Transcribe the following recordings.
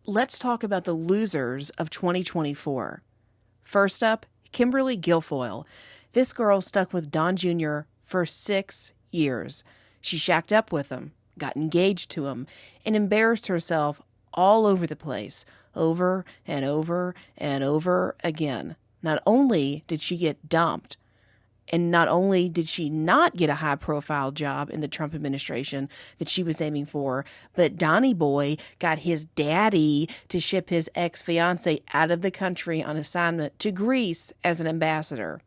let's talk about the losers of 2024. First up, Kimberly Guilfoyle. This girl stuck with Don Jr. for 6 years. She shacked up with him, got engaged to him, and embarrassed herself all over the place, over and over and over again. Not only did she get dumped, and not only did she not get a high-profile job in the Trump administration that she was aiming for, but Donnie Boy got his daddy to ship his ex-fiancée out of the country on assignment to Greece as an ambassador.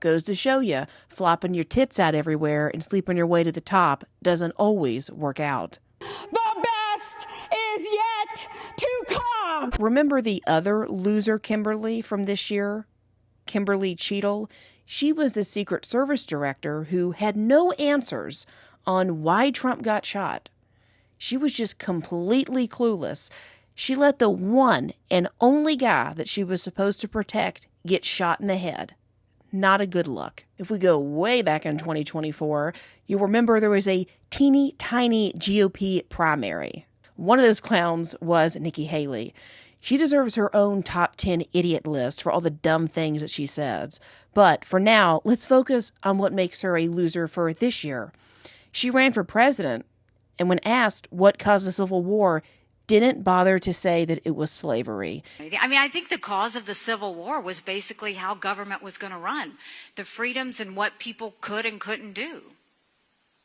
Goes to show you, flopping your tits out everywhere and sleeping your way to the top doesn't always work out. The best is yet to come! Remember the other loser Kimberly from this year? Kimberly Cheatle? She was the Secret Service director who had no answers on why Trump got shot. She was just completely clueless. She let the one and only guy that she was supposed to protect get shot in the head. Not a good look. If we go way back in 2024, you'll remember there was a teeny tiny GOP primary. One of those clowns was Nikki Haley. She deserves her own top 10 idiot list for all the dumb things that she says. But for now, let's focus on what makes her a loser for this year. She ran for president, and when asked what caused the Civil War, didn't bother to say that it was slavery. I mean, I think the cause of the Civil War was basically how government was going to run, the freedoms and what people could and couldn't do.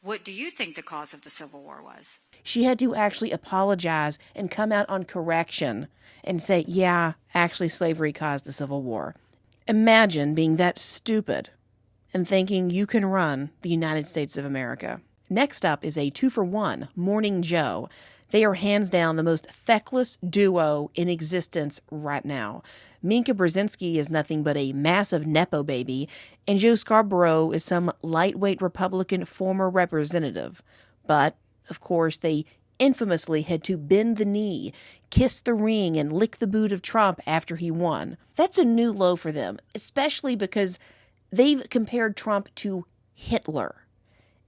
What do you think the cause of the Civil War was? She had to actually apologize and come out on correction and say, yeah, actually slavery caused the Civil War. Imagine being that stupid and thinking you can run the United States of America. Next up is a 2-for-1, Morning Joe. They are hands down the most feckless duo in existence right now. Minka Brzezinski is nothing but a massive Nepo baby, and Joe Scarborough is some lightweight Republican former representative. But, of course, they infamously had to bend the knee, kiss the ring, and lick the boot of Trump after he won. That's a new low for them, especially because they've compared Trump to Hitler.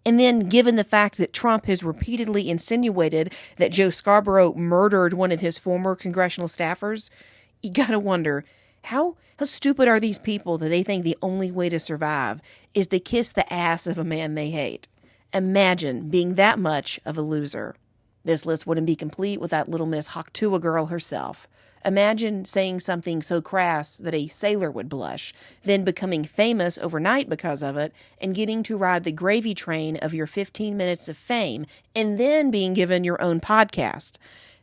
And then, given the fact that Trump has repeatedly insinuated that Joe Scarborough murdered one of his former congressional staffers, you gotta wonder, how stupid are these people that they think the only way to survive is to kiss the ass of a man they hate? Imagine being that much of a loser. This list wouldn't be complete without little Miss Tuah girl herself. Imagine saying something so crass that a sailor would blush, then becoming famous overnight because of it, and getting to ride the gravy train of your 15 minutes of fame, and then being given your own podcast.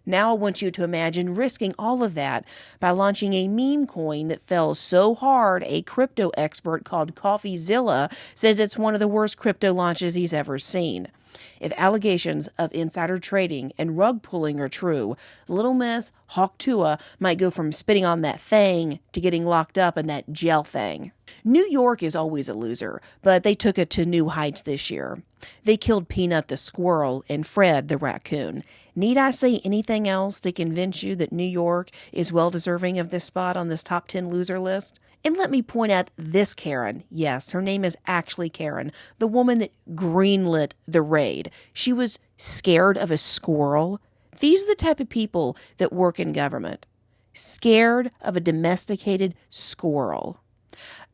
Now I want you to imagine risking all of that by launching a meme coin that fell so hard a crypto expert called CoffeeZilla says it's one of the worst crypto launches he's ever seen. If allegations of insider trading and rug pulling are true, little Miss Tuah might go from spitting on that thing to getting locked up in that jail thing. New York is always a loser, but they took it to new heights this year. They killed Peanut the Squirrel and Fred the Racoon. Need I say anything else to convince you that New York is well deserving of this spot on this top 10 loser list? And let me point out this Karen. Yes, her name is actually Karen, the woman that greenlit the raid. She was scared of a squirrel. These are the type of people that work in government. Scared of a domesticated squirrel.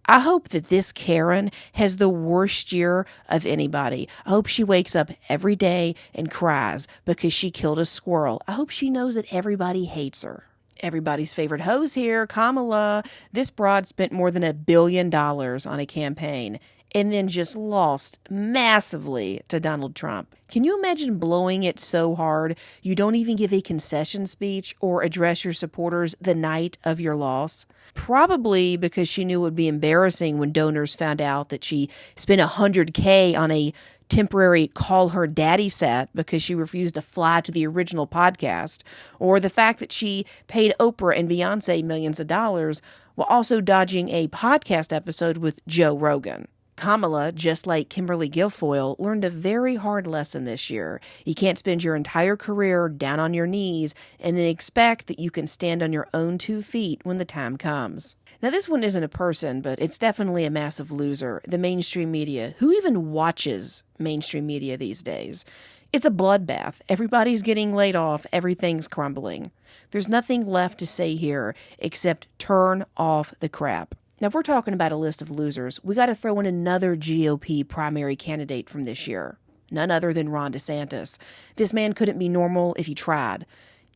I hope that this Karen has the worst year of anybody. I hope she wakes up every day and cries because she killed a squirrel. I hope she knows that everybody hates her. Everybody's favorite hose here, Kamala. This broad spent more than $1 billion on a campaign and then just lost massively to Donald Trump. Can you imagine blowing it so hard you don't even give a concession speech or address your supporters the night of your loss? Probably because she knew it would be embarrassing when donors found out that she spent $100K on a temporary call her daddy set because she refused to fly to the original podcast, or the fact that she paid Oprah and Beyonce millions of dollars while also dodging a podcast episode with Joe Rogan. Kamala, just like Kimberly Guilfoyle, learned a very hard lesson this year. You can't spend your entire career down on your knees and then expect that you can stand on your own 2 feet when the time comes. Now, this one isn't a person, but it's definitely a massive loser, the mainstream media. Who even watches mainstream media these days? It's a bloodbath. Everybody's getting laid off. Everything's crumbling. There's nothing left to say here except turn off the crap. Now, if we're talking about a list of losers, we got to throw in another GOP primary candidate from this year. None other than Ron DeSantis. This man couldn't be normal if he tried.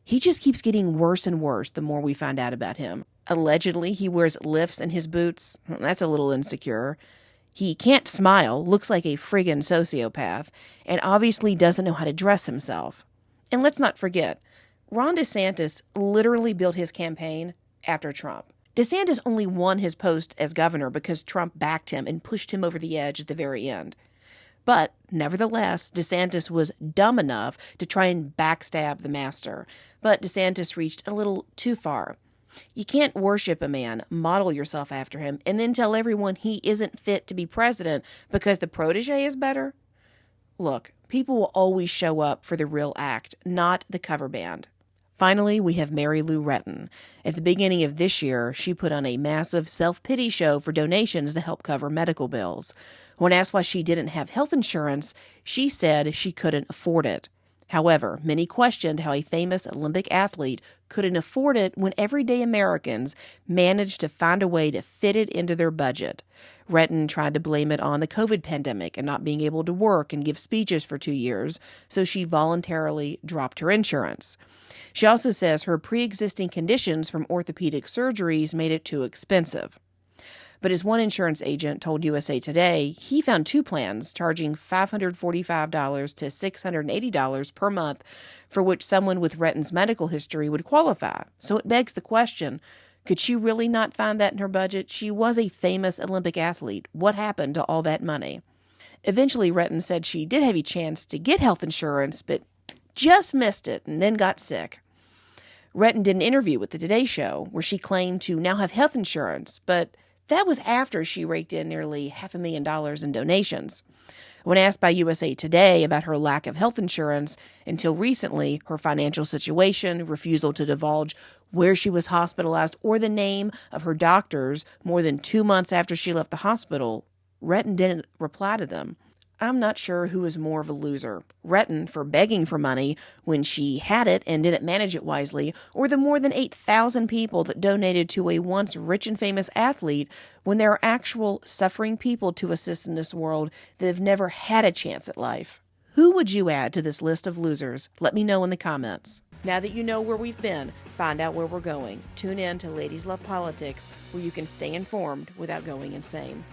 He just keeps getting worse and worse the more we find out about him. Allegedly, he wears lifts in his boots. That's a little insecure. He can't smile, looks like a friggin' sociopath, and obviously doesn't know how to dress himself. And let's not forget, Ron DeSantis literally built his campaign after Trump. DeSantis only won his post as governor because Trump backed him and pushed him over the edge at the very end. But nevertheless, DeSantis was dumb enough to try and backstab the master. But DeSantis reached a little too far. You can't worship a man, model yourself after him, and then tell everyone he isn't fit to be president because the protege is better. Look, people will always show up for the real act, not the cover band. Finally, we have Lou Retton. At the beginning of this year, she put on a massive self-pity show for donations to help cover medical bills. When asked why she didn't have health insurance, she said she couldn't afford it. However, many questioned how a famous Olympic athlete couldn't afford it when everyday Americans managed to find a way to fit it into their budget. Retton tried to blame it on the COVID pandemic and not being able to work and give speeches for 2 years, so she voluntarily dropped her insurance. She also says her pre-existing conditions from orthopedic surgeries made it too expensive. But as one insurance agent told USA Today, he found 2 plans charging $545 to $680 per month for which someone with Retton's medical history would qualify. So it begs the question, could she really not find that in her budget? She was a famous Olympic athlete. What happened to all that money? Eventually, Retton said she did have a chance to get health insurance, but just missed it and then got sick. Retton did an interview with the Today Show where she claimed to now have health insurance, but that was after she raked in nearly $500,000 in donations. When asked by USA Today about her lack of health insurance, until recently, her financial situation, refusal to divulge where she was hospitalized, or the name of her doctors more than 2 months after she left the hospital, Retton didn't reply to them. I'm not sure who is more of a loser, Retton for begging for money when she had it and didn't manage it wisely, or the more than 8,000 people that donated to a once rich and famous athlete when there are actual suffering people to assist in this world that have never had a chance at life. Who would you add to this list of losers? Let me know in the comments. Now that you know where we've been, find out where we're going. Tune in to Ladies Love Politics, where you can stay informed without going insane.